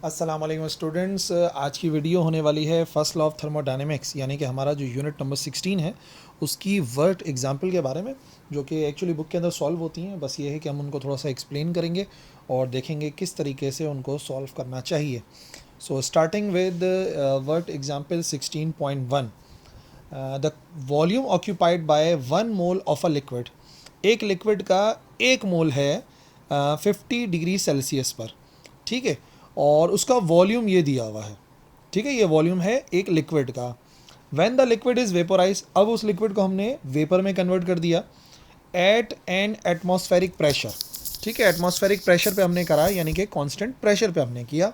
अस्सलाम वालेकुम स्टूडेंट्स। आज की वीडियो होने वाली है फर्स्ट लॉ ऑफ थर्मोडायनेमिक्स, यानी कि हमारा जो यूनिट नंबर 16 है उसकी वर्ड एग्जाम्पल के बारे में, जो कि एक्चुअली बुक के अंदर सॉल्व होती हैं। बस ये है कि हम उनको थोड़ा सा एक्सप्लेन करेंगे और देखेंगे किस तरीके से उनको सॉल्व करना चाहिए। So starting with word example 16.1, the volume occupied by 1 mole of a liquid. एक लिक्विड का 1 मोल है 50 डिग्री सेल्सियस पर, ठीक है, और उसका वॉल्यूम ये दिया हुआ है, ठीक है। ये वॉल्यूम है एक लिक्विड का। When the liquid is vaporise, अब उस लिक्विड को हमने वेपर में कन्वर्ट कर दिया एट एन एटमॉस्फेरिक प्रेशर, ठीक है। एटमॉस्फेरिक प्रेशर पे हमने करा, यानी कि कांस्टेंट प्रेशर पे हमने किया,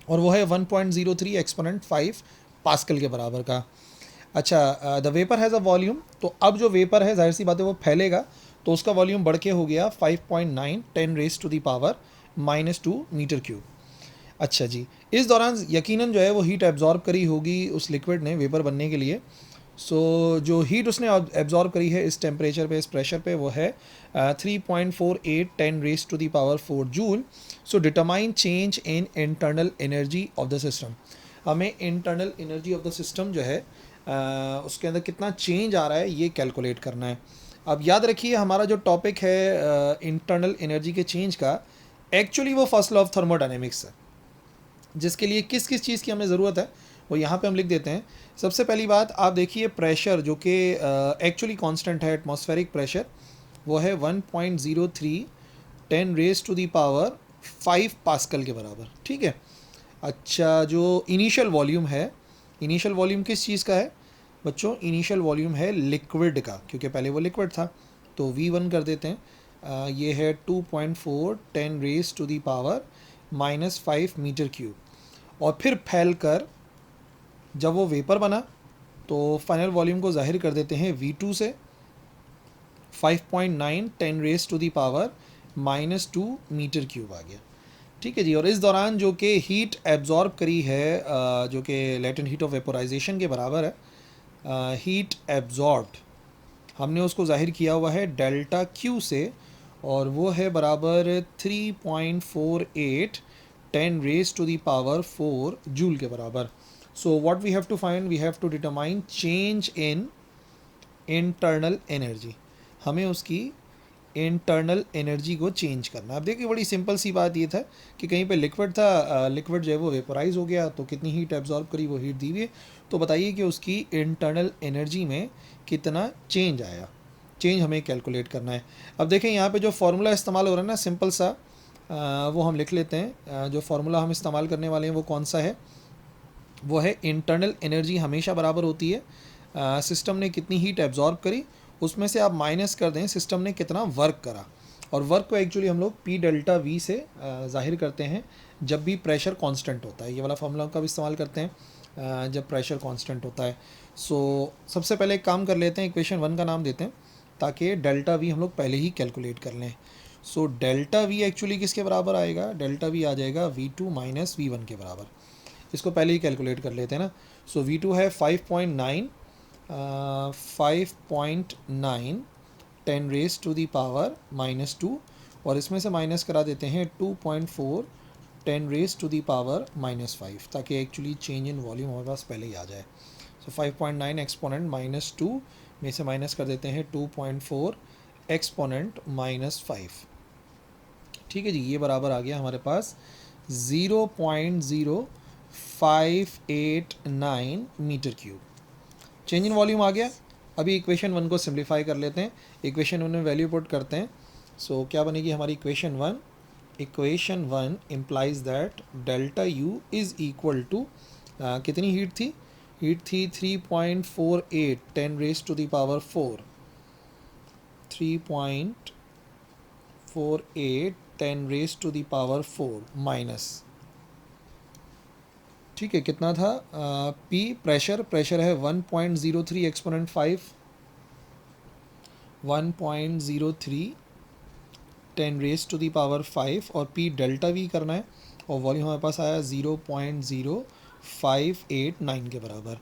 और वो है 1.03 एक्सपोनेंट 5 पास्कल के बराबर का। अच्छा, the vapour has a volume, तो अब जो वेपर है जाहिर सी बात है वो फैलेगा, तो उसका वॉल्यूम बढ़ के हो गया 5.9 10 raise to the power -2 metre cube. अच्छा जी, इस दौरान यकीनन जो है वो हीट एब्जॉर्ब करी होगी उस लिक्विड ने वेपर बनने के लिए। सो जो हीट उसने एब्जॉर्ब करी है इस टेम्परेचर पे, इस प्रेशर पे, वो है 3.48 10 raise to the power 4 joule. So determine change in internal energy of the system. हमें internal energy of the system जो है उसके अंदर कितना चेंज आ रहा है ये कैलकुलेट करना है। अब याद रखिए हमारा जो टॉपिक है इंटरनल एनर्जी के चेंज का, एक्चुअली वो फर्स्ट लॉ ऑफ थर्मोडायनेमिक्स है, जिसके लिए किस किस चीज़ की हमें ज़रूरत है वो यहाँ पे हम लिख देते हैं। सबसे पहली बात आप देखिए, प्रेशर जो कि एक्चुअली कांस्टेंट है, एटमॉस्फेरिक प्रेशर, वो है 1.03 10 raise to the power 5 pascal के बराबर, ठीक है। अच्छा, जो इनिशियल वॉल्यूम है, इनिशियल वॉल्यूम किस चीज़ का है बच्चों? इनिशियल वॉल्यूम है लिक्विड का, क्योंकि पहले वो लिक्विड था, तो V1 कर देते हैं। ये है 2.4 10 raise to the power -5 metre cube, और फिर फैल कर जब वो वेपर बना तो फाइनल वॉल्यूम को जाहिर कर देते हैं V2 से। 5.9 10 raise to the power -2 metre cube आ गया, ठीक है जी। और इस दौरान जो कि हीट एब्जॉर्ब करी है जो कि लेटेंट हीट ऑफ वेपोराइजेशन के बराबर है, हीट एब्जॉर्ब्ड, हमने उसको जाहिर किया हुआ है डेल्टा क्यू से, और वो है बराबर 3.48 10 raise to the power 4 joule के बराबर। So what we have to find, we have to determine change in internal energy. हमें उसकी इंटरनल एनर्जी को चेंज करना। अब देखिए बड़ी सिंपल सी बात ये था कि कहीं पे लिक्विड था, लिक्विड जो है वो वेपोराइज हो गया, तो कितनी हीट एब्जॉर्ब करी, वो हीट दी हुई है, तो बताइए कि उसकी इंटरनल एनर्जी में कितना चेंज आया। चेंज हमें कैलकुलेट करना है। अब देखें यहाँ पे जो फार्मूला इस्तेमाल हो रहा है ना, सिंपल सा, वो हम लिख लेते हैं। जो फार्मूला हम इस्तेमाल करने वाले हैं वो कौन सा है? वो है इंटरनल एनर्जी हमेशा बराबर होती है सिस्टम ने कितनी हीट एब्जॉर्ब करी, उसमें से आप माइनस कर दें सिस्टम ने कितना वर्क करा। और वर्क को एक्चुअली हम लोग P डेल्टा V से जाहिर करते हैं जब भी प्रेशर कांस्टेंट होता है। ये वाला फार्मूला का भी इस्तेमाल करते हैं जब प्रेशर कांस्टेंट होता है। सो सबसे पहले एक काम कर लेते हैं, इक्वेशन 1 का नाम देते हैं ताकि डेल्टा V हम लोग पहले ही कैलकुलेट कर लें। सो डेल्टा V एक्चुअली किसके बराबर आएगा? डेल्टा V आ जाएगा V2 माइनस V1 के बराबर। इसको पहले ही कैलकुलेट कर लेते हैं ना। सो V2 है 5.9 10 रेज टू दी पावर -2, और इसमें से माइनस करा देते हैं 2.4 10 रेज टू दी पावर -5, ताकि एक्चुअली चेंज इन वॉल्यूम हमारे पास पहले ही आ जाए। सो 5.9 एक्सपोनेंट -2 में से माइनस कर देते हैं 2.4 एक्सपोनेंट -5, ठीक है जी। ये बराबर आ गया हमारे पास 0.0589 metre cube. Change in volume आ गया। अभी इक्वेशन 1 को सिंप्लीफाई कर लेते हैं, इक्वेशन 1 में वैल्यू पुट करते हैं। सो क्या बनेगी हमारी equation 1? Equation 1 implies that delta U is equal to, कितनी हीट थी? हीट थी 3.48 10 raise to the power 4, 3.48 10 raise to the power 4 minus, ठीक है, कितना था? P प्रेशर, प्रेशर है 1.03 exponent 5, 1.03 10 raise to the power 5, और P डेल्टा V करना है, और वॉल्यूम हमारे पास आया 0.0589 के बराबर।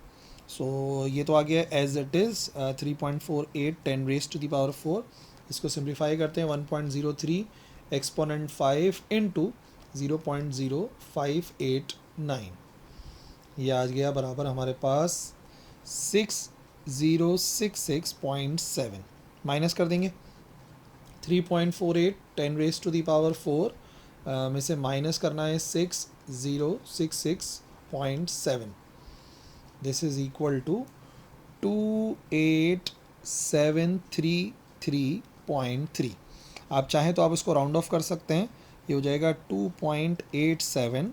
सो ये तो आ गया as it is 3.48 10 raise to the power 4। इसको सिंप्लीफाई करते हैं, 1.03 एक्सपोनेंट 5 इंटू 0.0589, ये आ गया बराबर हमारे पास 6066.7। माइनस कर देंगे 3.48 10⁻⁴ में से माइनस करना है 6066.7। This is equal to 28733.3। आप चाहें तो आप इसको राउंड ऑफ कर सकते हैं, ये हो जाएगा 2.87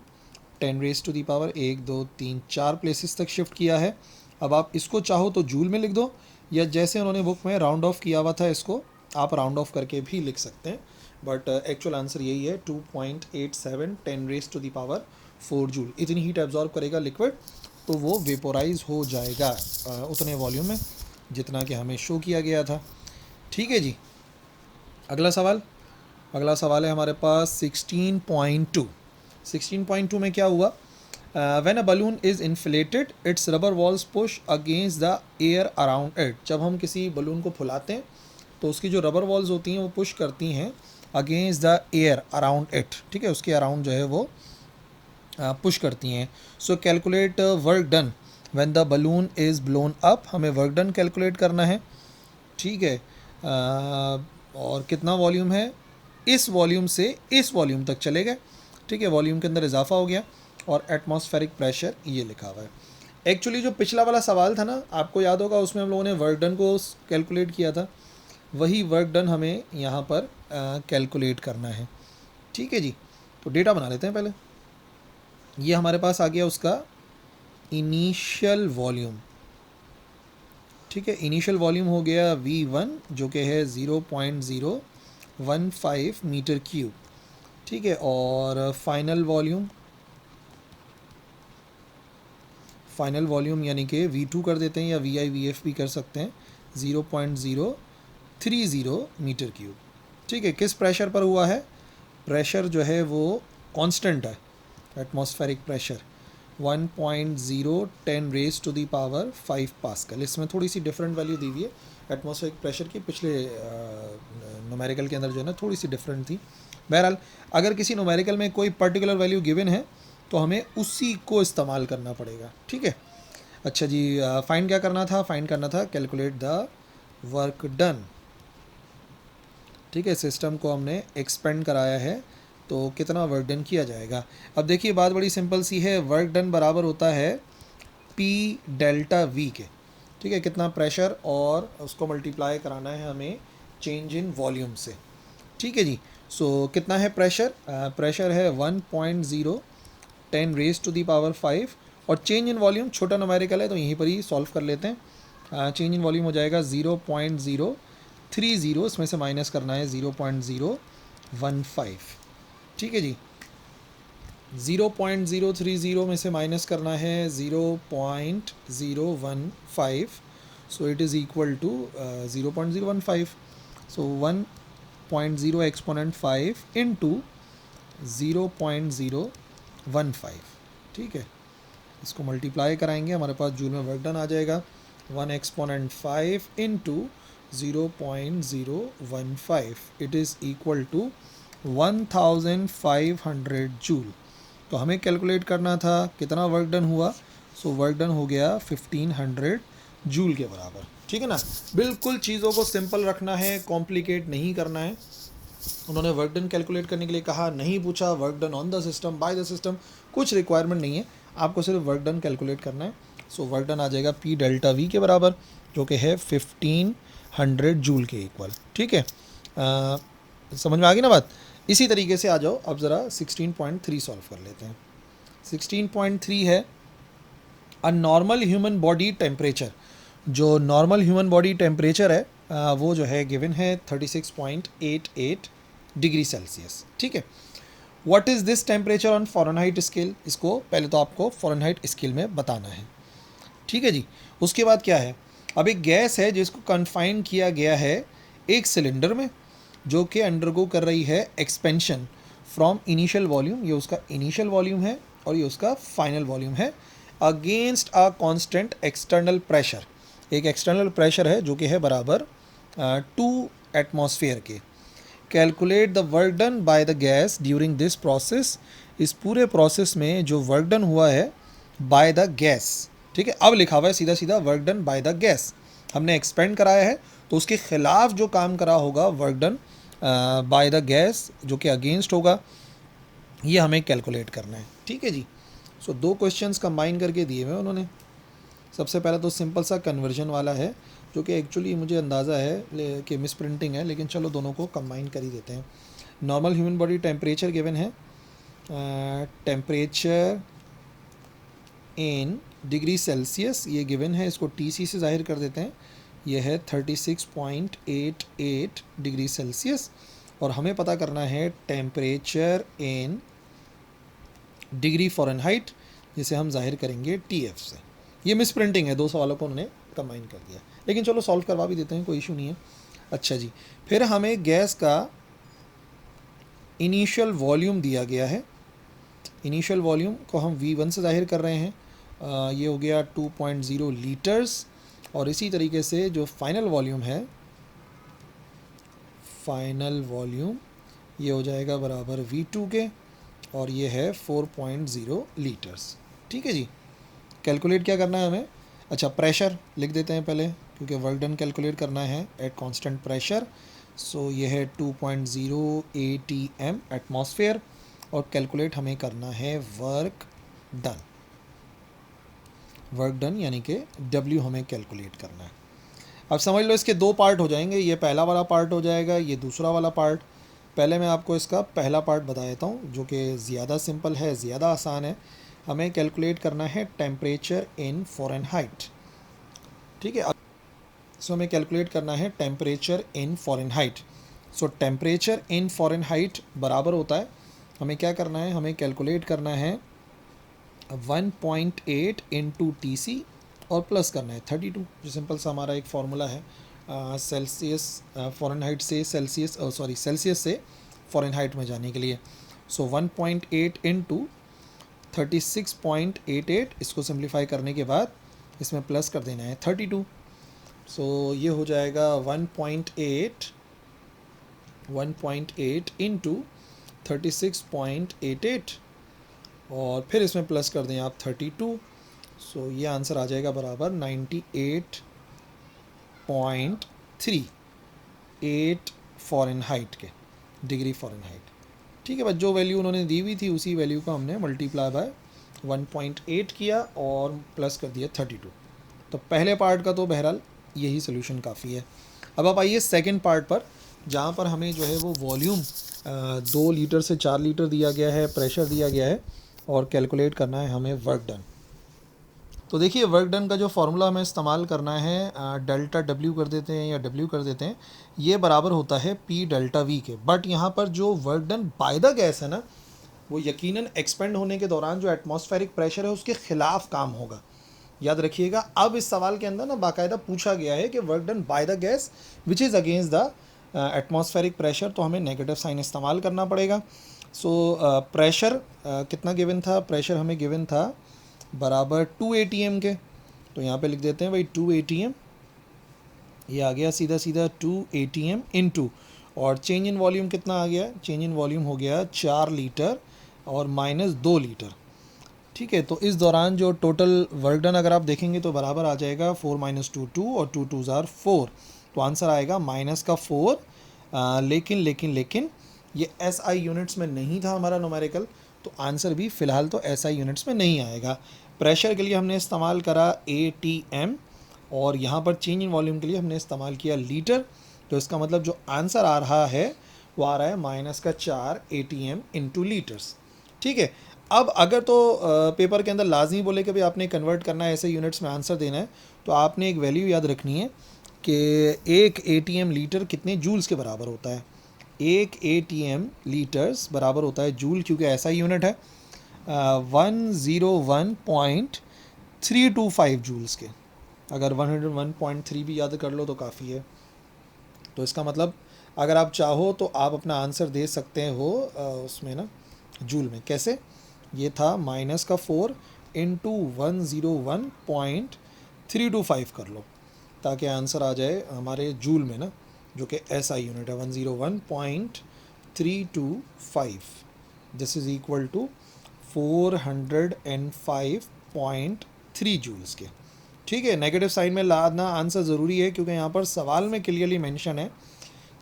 10⁻⁴ 1 2 3 4 प्लेसेस तक शिफ्ट किया है। अब आप इसको चाहो तो जूल में लिख दो, या जैसे उन्होंने बुक में राउंड ऑफ किया हुआ था इसको आप राउंड ऑफ करके भी लिख सकते हैं, बट एक्चुअल आंसर यही है 2.87 10⁻⁴ जूल। इतनी हीट एब्जॉर्ब करेगा लिक्विड, तो वो वेपोराइज हो जाएगा उतने वॉल्यूम में जितना कि हमें शो किया गया था। ठीक है जी, अगला सवाल है हमारे पास 16.2। 16.2 में क्या हुआ? When a balloon is inflated it's rubber walls push against the air around it. जब हम किसी बलून को फुलाते हैं तो उसकी जो रबर वॉल्स होती हैं वो पुश करती हैं against the air around it. ठीक है, उसके अराउंड जो है वो पुश करती हैं। सो calculate work done when the balloon is blown up. हमें वर्क डन कैलकुलेट करना है। ठीक है, और कितना वॉल्यूम है, इस वॉल्यूम से इस वॉल्यूम तक चले गए। ठीक है, वॉल्यूम के अंदर इजाफा हो गया, और एटमॉस्फेरिक प्रेशर ये लिखा हुआ है। एक्चुअली जो पिछला वाला सवाल था ना, आपको याद होगा, उसमें हम लोगों ने वर्क डन को कैलकुलेट किया था, वही वर्क डन हमें यहाँ पर कैलकुलेट करना है। ठीक है जी, तो डेटा बना लेते हैं पहले। ये हमारे पास आ गया उसका इनिशियल वॉल्यूम। ठीक है, इनिशियल वॉल्यूम हो गया V1 जो कि है 0.015 मीटर क्यूब। ठीक है, और फाइनल वॉल्यूम यानी कि V2 कर देते हैं, या VF भी कर सकते हैं, 0.030 मीटर क्यूब। ठीक है, किस प्रेशर पर हुआ है? प्रेशर जो है वो कांस्टेंट है, एटमॉस्फेरिक प्रेशर 1.010⁵ पास्कल। इसमें थोड़ी सी डिफरेंट वैल्यू दी हुई है एटमॉस्फेरिक प्रेशर की, पिछले न्यूमेरिकल के अंदर जो है ना थोड़ी सी डिफरेंट थी। बहरहाल अगर किसी न्यूमेरिकल में कोई पर्टिकुलर वैल्यू गिवन है तो हमें उसी को इस्तेमाल करना पड़ेगा। ठीक है, अच्छा जी, फाइंड क्या करना था? फाइंड करना था कैलकुलेट द वर्क डन। ठीक है, सिस्टम को हमने एक्सपेंड कराया है, तो कितना वर्क डन किया जाएगा। अब देखिए बात बड़ी सिंपल सी है, वर्क डन बराबर होता है P डेल्टा V के। ठीक है, कितना प्रेशर और उसको मल्टीप्लाई कराना है हमें चेंज इन वॉल्यूम से। ठीक है जी, सो कितना है प्रेशर? प्रेशर है 1.010⁵ और चेंज इन वॉल्यूम छोटा न्यूमेरिकल है तो यहीं पर ही सॉल्व कर लेते हैं। चेंज इन वॉल्यूम हो जाएगा 0.030, इसमें से माइनस करना है 0.015। ठीक है जी, 0.030 में से माइनस करना है 0.015, so it is equal to 0.015। So 1.0 exponent 5 into 0.015। ठीक है, इसको मल्टीप्लाई कराएंगे, हमारे पास जूल में वर्क डन आ जाएगा 1 exponent 5 into 0.015, it is equal to 1500 joule. तो हमें कैलकुलेट करना था कितना वर्क डन हुआ, सो वर्क डन हो गया 1500 जूल के बराबर। ठीक है ना, बिल्कुल चीज़ों को सिंपल रखना है, कॉम्प्लिकेट नहीं करना है। उन्होंने वर्क डन कैलकुलेट करने के लिए कहा, नहीं पूछा work done on the system, by the system, कुछ रिक्वायरमेंट नहीं है, आपको सिर्फ वर्क डन कैलकुलेट करना है। सो वर्क डन आ जाएगा P डेल्टा V के बराबर, जो कि है 1500 जूल के इक्वल। ठीक है, समझ में आ गई ना बात? इसी तरीके से आ जाओ, अब ज़रा 16.3 सॉल्व कर लेते हैं। 16.3 है a normal human body temperature. जो नॉर्मल ह्यूमन बॉडी टेम्परेचर है वो जो है गिवन है 36.88 डिग्री सेल्सियस। ठीक है, what is this temperature on Fahrenheit scale? इसको पहले तो आपको फ़ारेनहाइट स्केल में बताना है। ठीक है जी, उसके बाद क्या है, अब एक गैस है जिसको कन्फाइन किया गया है एक सिलेंडर में, जो कि अंडरगो कर रही है एक्सपेंशन फ्रॉम इनिशियल वॉल्यूम, ये उसका इनिशियल वॉल्यूम है और ये उसका फाइनल वॉल्यूम है, against a constant external pressure. एक एक्सटर्नल प्रेशर है जो कि है बराबर 2 एटमॉस्फेयर के। Calculate the work done by the gas during this process, इस पूरे प्रोसेस में जो वर्क डन हुआ है बाय द गैस, ठीक है। अब लिखा हुआ है सीधा सीधा work done by the gas, हमने एक्सपेंड कराया है तो उसके खिलाफ जो काम करा होगा work done by the gas, जो कि अगेंस्ट होगा, ये हमें कैलकुलेट करना है, ठीक है जी। सो दो क्वेश्चंस कंबाइन करके दिए हुए उन्होंने। सबसे पहला तो सिंपल सा कन्वर्जन वाला है, जो कि एक्चुअली मुझे अंदाज़ा है कि मिस प्रिंटिंग है, लेकिन चलो दोनों को कंबाइन कर ही देते हैं। Normal human body temperature given है, टेम्परेचर इन डिग्री सेल्सियस ये गिवन है, इसको TC से ज़ाहिर कर देते हैं, ये है 36.88 डिग्री सेल्सियस। और हमें पता करना है टेम्परेचर इन डिग्री फ़ारेनहाइट, जिसे हम जाहिर करेंगे TF से। ये मिस प्रिंटिंग है, दो सवालों को उन्होंने कंबाइन कर दिया, लेकिन चलो सॉल्व करवा भी देते हैं, कोई इशू नहीं है। अच्छा जी, फिर हमें गैस का इनिशियल वॉल्यूम दिया गया है, इनिशियल वॉल्यूम को हम V1 से ज़ाहिर कर रहे हैं, ये हो गया 2.0 लीटर्स। और इसी तरीके से जो फाइनल वॉल्यूम है, फाइनल वॉल्यूम ये हो जाएगा बराबर V2 के, और ये है 4.0 लीटर्स, ठीक है जी। कैलकुलेट क्या करना है हमें, अच्छा प्रेशर लिख देते हैं पहले, क्योंकि वर्क डन कैलकुलेट करना है एट कांस्टेंट प्रेशर। सो ये है 2.0 ATM एटमॉस्फेयर, और कैलकुलेट हमें करना है वर्क डन, वर्क डन यानी कि W हमें कैलकुलेट करना है। अब समझ लो इसके दो पार्ट हो जाएंगे, ये पहला वाला पार्ट हो जाएगा, ये दूसरा वाला पार्ट। पहले मैं आपको इसका पहला पार्ट बता देता हूँ, जो कि ज़्यादा सिंपल है, ज़्यादा आसान है। हमें कैलकुलेट करना है टेम्परेचर इन फ़ारेनहाइट, ठीक है। सो हमें कैलकुलेट करना है temperature in Fahrenheit. So temperature in Fahrenheit बराबर होता है, हमें क्या करना है, हमें कैलकुलेट करना है 1.8 इंटू TC और प्लस करना है 32, जो सिंपल सा हमारा एक फार्मूला है सेल्सियस फ़ारेनहाइट से सेल्सियस सेल्सियस से फ़ारेनहाइट में जाने के लिए। सो 1.8 इंटू 36.88, इसको सिंप्लीफाई करने के बाद इसमें प्लस कर देना है 32। सो ये हो जाएगा 1.8 इंटू 36.88, और फिर इसमें प्लस कर दें आप 32। सो ये आंसर आ जाएगा बराबर 98.38 फ़ारेनहाइट के, डिग्री फ़ारेनहाइट, ठीक है। बस जो वैल्यू उन्होंने दी हुई थी उसी वैल्यू को हमने मल्टीप्लाई बाय 1.8 किया और प्लस कर दिया 32। तो पहले पार्ट का तो बहरहाल यही सोल्यूशन काफ़ी है। अब आप आइए सेकंड पार्ट पर, जहाँ पर हमें जो है वो वॉल्यूम 2 लीटर से 4 लीटर दिया गया है, प्रेशर दिया गया है, और कैलकुलेट करना है हमें वर्क डन। तो देखिए वर्क डन का जो फार्मूला हमें इस्तेमाल करना है, डेल्टा W कर देते हैं या W कर देते हैं, ये बराबर होता है P डेल्टा V के। बट यहाँ पर जो work done by the gas है ना, वो यकीनन एक्सपेंड होने के दौरान जो एटमॉस्फेरिक प्रेशर है उसके खिलाफ काम होगा, याद रखिएगा। अब इस सवाल के अंदर ना बाकायदा पूछा गया है कि work done by the gas which is against the atmospheric pressure, तो हमें नेगेटिव साइन इस्तेमाल करना पड़ेगा। सो प्रेशर कितना गिवन था, प्रेशर हमें गिवन था बराबर 2 ATM के, तो यहाँ पे लिख देते हैं भाई 2 ATM, ये आ गया सीधा सीधा 2 ATM इनटू, और चेंज इन वॉल्यूम कितना आ गया, चेंज इन वॉल्यूम हो गया 4 लीटर और माइनस 2 लीटर, ठीक है। तो इस दौरान जो टोटल वर्क डन अगर आप देखेंगे तो बराबर आ जाएगा 4 - 2 2 और 2 2 ज़ार 4, तो आंसर आएगा माइनस का 4। लेकिन ये SI यूनिट्स में नहीं था हमारा न्यूमेरिकल, तो आंसर भी फ़िलहाल तो SI यूनिट्स में नहीं आएगा। प्रेशर के लिए हमने इस्तेमाल करा ATM, और यहाँ पर चेंज इन वॉल्यूम के लिए हमने इस्तेमाल किया लीटर, तो इसका मतलब जो आंसर आ रहा है वो आ रहा है माइनस का 4 ATM इंटू लीटर्स, ठीक है। अब अगर तो पेपर के अंदर लाजमी बोले कि भाई आपने कन्वर्ट करना है, ऐसे यूनिट्स में आंसर देना है, तो आपने एक वैल्यू याद रखनी है कि एक ATM लीटर कितने जूल्स के बराबर होता है। एक ATM लीटर्स बराबर होता है जूल, क्योंकि ऐसा यूनिट है 101.325 जूल्स के। अगर 101.3 भी याद कर लो तो काफ़ी है। तो इसका मतलब अगर आप चाहो तो आप अपना आंसर दे सकते हो उसमें ना जूल में। कैसे, ये था माइनस का 4 इंटू 101.325 कर लो, ताकि आंसर आ जाए हमारे जूल में ना, जो कि SI यूनिट है 101.325, this is equal to 405.3 joules के। ठीक है, नेगेटिव साइन में लाना आंसर ज़रूरी है क्योंकि यहाँ पर सवाल में क्लियरली मेंशन है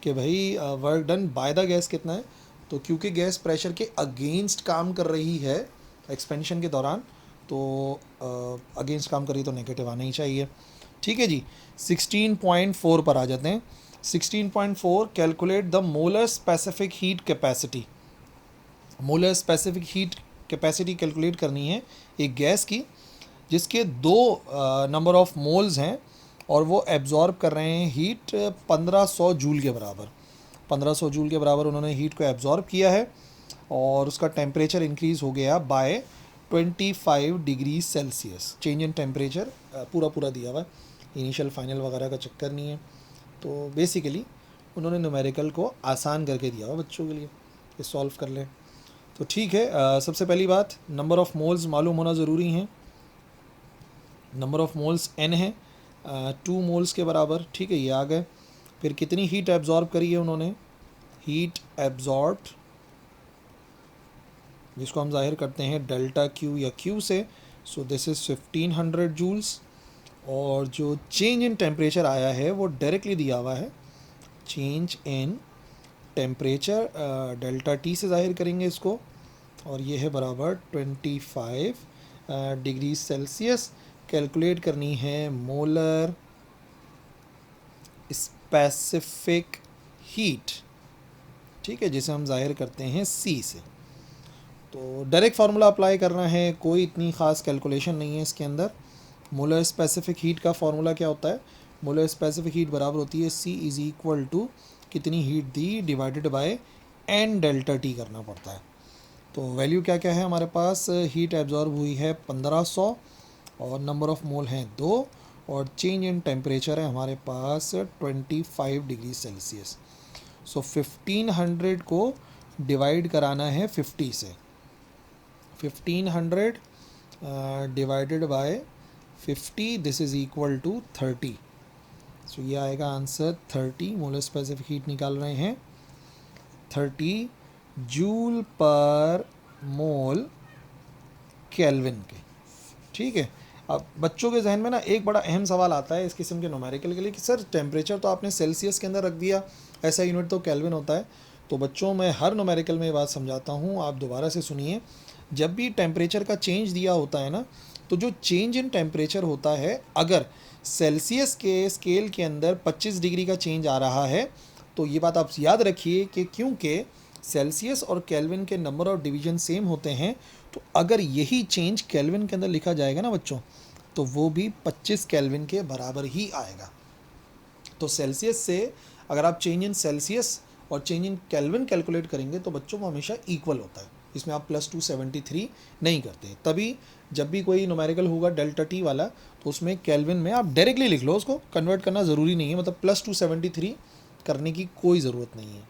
कि भाई work done by the gas कितना है। तो क्योंकि गैस प्रेशर के अगेंस्ट काम कर रही है एक्सपेंशन के दौरान, तो अगेंस्ट काम कर रही तो नेगेटिव आना ही चाहिए। ठीक है जी, 16.4 पर आ जाते हैं। 16.4 calculate the molar specific heat capacity. Molar specific heat capacity calculate करनी है एक गैस की जिसके दो नंबर ऑफ मोल्स हैं और वो एब्जॉर्ब कर रहे हैं हीट 1500 जूल के बराबर। 1500 जूल के बराबर उन्होंने हीट को एब्जॉर्ब किया है और उसका टेम्परेचर इंक्रीज़ हो गया by 25 degree Celsius. Change in temperature पूरा दिया हुआ है, इनिशियल फाइनल वगैरह का चक्कर नहीं है। तो बेसिकली उन्होंने न्यूमेरिकल को आसान करके दिया हुआ बच्चों के लिए, ये सॉल्व कर लें। तो ठीक है, सबसे पहली बात नंबर ऑफ़ मोल्स मालूम होना ज़रूरी है। नंबर ऑफ़ मोल्स n है 2 मोल्स के बराबर। ठीक है, ये आ गए। फिर कितनी हीट एब्जॉर्ब करी है उन्होंने, हीट एब्जॉर्ब्ड जिसको हम जाहिर करते हैं डेल्टा Q या Q से, सो दिस इज़ 1500 जूल्स। और जो चेंज इन टेम्परेचर आया है वो डायरेक्टली दिया हुआ है, change in temperature delta T से जाहिर करेंगे इसको, और ये है बराबर 25 डिग्री सेल्सियस। कैलकुलेट करनी है मोलर स्पेसिफिक हीट, ठीक है, जिसे हम जाहिर करते हैं C से। तो डायरेक्ट फार्मूला अप्लाई करना है, कोई इतनी ख़ास कैलकुलेशन नहीं है इसके अंदर। मोलर स्पेसिफिक हीट का फार्मूला क्या होता है, मोलर स्पेसिफिक हीट बराबर होती है C इज़ इक्वल टू कितनी heat the divided by n delta T करना पड़ता है। तो वैल्यू क्या क्या है हमारे पास, हीट एब्जॉर्ब हुई है 1500 और नंबर ऑफ़ मोल हैं 2 और चेंज इन टेम्परेचर है हमारे पास 25 डिग्री सेल्सियस। सो 1500 को डिवाइड कराना है 50 से, 1500 divided by 50 this is equal to 30। So ये आएगा आंसर 30। मोलर स्पेसिफिक हीट निकाल रहे हैं 30 जूल पर मोल केल्विन के। ठीक है, अब बच्चों के जहन में ना एक बड़ा अहम सवाल आता है इस किस्म के न्यूमेरिकल के लिए कि सर टेम्परेचर तो आपने सेल्सियस के अंदर रख दिया, ऐसा यूनिट तो केल्विन होता है। तो बच्चों मैं हर न्यूमेरिकल में ये बात समझाता हूँ, आप दोबारा से सुनिए। जब भी टेम्परेचर का चेंज दिया होता है ना, तो जो चेंज इन टेम्परेचर होता है, अगर सेल्सियस के स्केल के अंदर 25 डिग्री का चेंज आ रहा है, तो ये बात आप याद रखिए कि क्योंकि सेल्सियस और केल्विन के नंबर ऑफ डिवीजन सेम होते हैं, तो अगर यही चेंज केल्विन के अंदर लिखा जाएगा ना बच्चों, तो वो भी 25 केल्विन के बराबर ही आएगा। तो सेल्सियस से अगर आप चेंज इन सेल्सियस और चेंज इन केल्विन कैलकुलेट करेंगे तो बच्चों को हमेशा इक्वल होता है, इसमें आप +273 नहीं करते। तभी जब भी कोई न्यूमेरिकल होगा डेल्टा T वाला, तो उसमें केल्विन में आप डायरेक्टली लिख लो, उसको कन्वर्ट करना ज़रूरी नहीं है, मतलब +273 करने की कोई ज़रूरत नहीं है।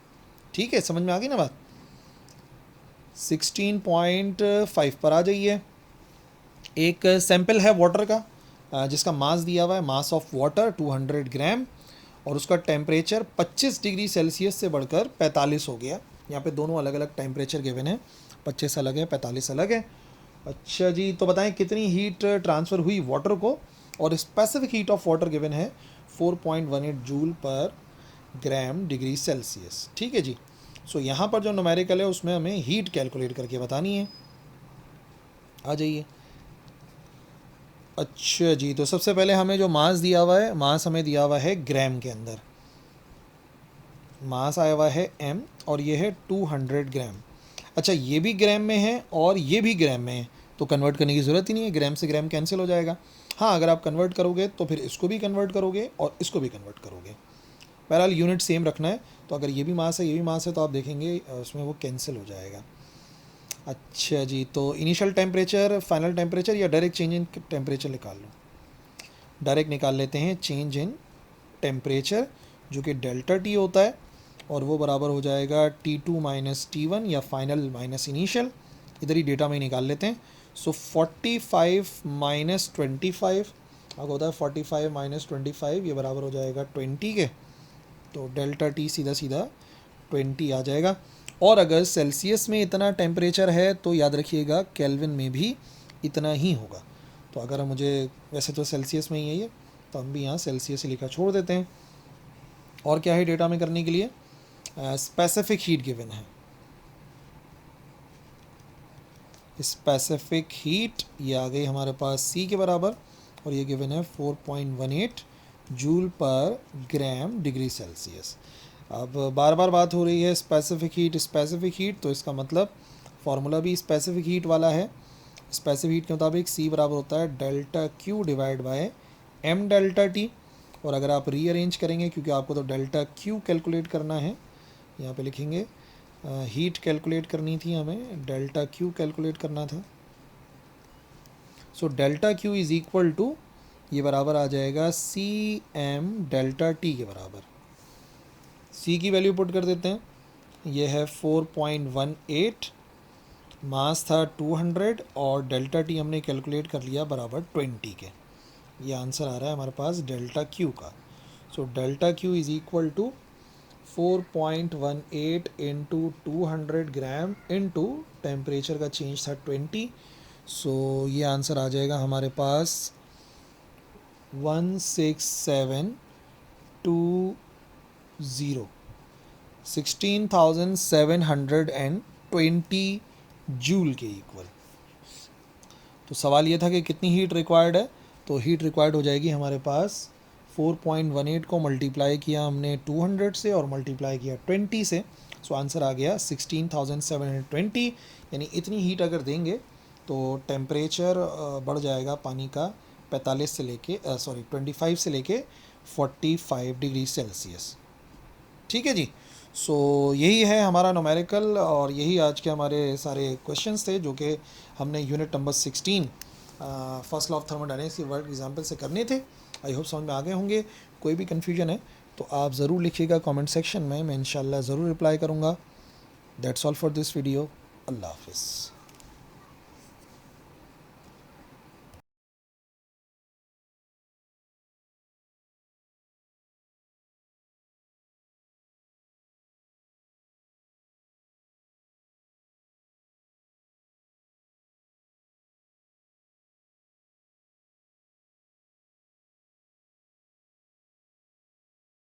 ठीक है, समझ में आ गई ना बात। 16.5 पर आ जाइए। एक सैंपल है वाटर का जिसका मास दिया हुआ है, मास ऑफ वाटर 200 ग्राम, और उसका टेम्परेचर 25 डिग्री सेल्सियस से बढ़कर 45 हो गया। यहाँ पे दोनों अलग अलग टेम्परेचर गिवन है, 25 अलग है 45 अलग है। अच्छा जी, तो बताएं कितनी हीट ट्रांसफ़र हुई वाटर को, और specific heat of water given है 4.18 जूल पर ग्राम डिग्री सेल्सियस। ठीक है जी। सो यहाँ पर जो न्यूमेरिकल है उसमें हमें हीट कैलकुलेट करके बतानी है। आ जाइए। अच्छा जी, तो सबसे पहले हमें जो मास दिया हुआ है, मास हमें दिया हुआ है ग्राम के अंदर, मास आया हुआ है m और ये है 200 ग्राम। अच्छा, ये भी ग्राम में है और ये भी ग्राम में है, तो कन्वर्ट करने की ज़रूरत ही नहीं है, ग्राम से ग्राम कैंसिल हो जाएगा। हाँ, अगर आप कन्वर्ट करोगे तो फिर इसको भी कन्वर्ट करोगे और इसको भी कन्वर्ट करोगे, बहरहाल यूनिट सेम रखना है। तो अगर ये भी मास है ये भी मास है तो आप देखेंगे उसमें वो कैंसिल हो जाएगा। अच्छा जी, तो इनिशियल टेम्परेचर, फाइनल टेम्परेचर या डायरेक्ट चेंज इन टेम्परेचर निकाल लो। डायरेक्ट निकाल लेते हैं चेंज इन टेम्परेचर, जो कि डेल्टा T होता है, और वो बराबर हो जाएगा T2 माइनस T1 या फाइनल माइनस इनिशियल। इधर ही डेटा में निकाल लेते हैं। सो 45 माइनस 25 आपको होता है 45 माइनस 25, ये बराबर हो जाएगा 20 के। तो डेल्टा टी सीधा सीधा 20 आ जाएगा। और अगर सेल्सियस में इतना टेम्परेचर है तो याद रखिएगा केल्विन में भी इतना ही होगा। तो अगर मुझे, वैसे तो सेल्सियस में ही है ये, तो हम भी यहाँ सेल्सियस ही लिखा छोड़ देते हैं। और क्या है डेटा में करने के लिए, स्पेसिफिक हीट गिवन है। स्पेसिफिक हीट ये आ गई हमारे पास C के बराबर, और ये गिवन है 4.18 जूल पर ग्राम डिग्री सेल्सियस। अब बार बार बात हो रही है स्पेसिफिक हीट, तो इसका मतलब फार्मूला भी स्पेसिफिक हीट वाला है। स्पेसिफिक हीट के मुताबिक C बराबर होता है delta Q divide by M delta T। और अगर आप रीअरेंज करेंगे, क्योंकि आपको तो डेल्टा Q कैलकुलेट करना है, यहाँ पे लिखेंगे हीट कैलकुलेट करनी थी हमें, डेल्टा Q कैलकुलेट करना था। So delta Q is equal to, ये बराबर आ जाएगा CM डेल्टा T के बराबर। C की वैल्यू पुट कर देते हैं, ये है 4.18, मास था 200 और डेल्टा T हमने कैलकुलेट कर लिया बराबर 20 के। ये आंसर आ रहा है हमारे पास डेल्टा Q का। So delta Q is equal to 4.18 into 200 gram into temperature का चेंज था 20। सो ये आंसर आ जाएगा हमारे पास 16,720 जूल के इक्वल। तो सवाल ये था कि कितनी हीट रिक्वायर्ड है, तो हीट रिक्वायर्ड हो जाएगी हमारे पास 4.18 को मल्टीप्लाई किया हमने 200 से और मल्टीप्लाई किया 20 से। सो आंसर आ गया 16,720। यानी इतनी हीट अगर देंगे तो टेम्परेचर बढ़ जाएगा पानी का 45 से लेके 25 से लेके 45 डिग्री सेल्सियस। ठीक है जी। सो यही है हमारा न्यूमेरिकल, और यही आज के हमारे सारे क्वेश्चंस थे जो कि हमने unit number 16 first law of thermodynamics के वर्ड एग्जाम्पल से करने थे। आई होप समझ में आ गए होंगे। कोई भी कन्फ्यूजन है तो आप ज़रूर लिखिएगा कमेंट सेक्शन में, मैं इंशाल्लाह ज़रूर रिप्लाई करूँगा। That's all for this video. अल्लाह हाफिज़।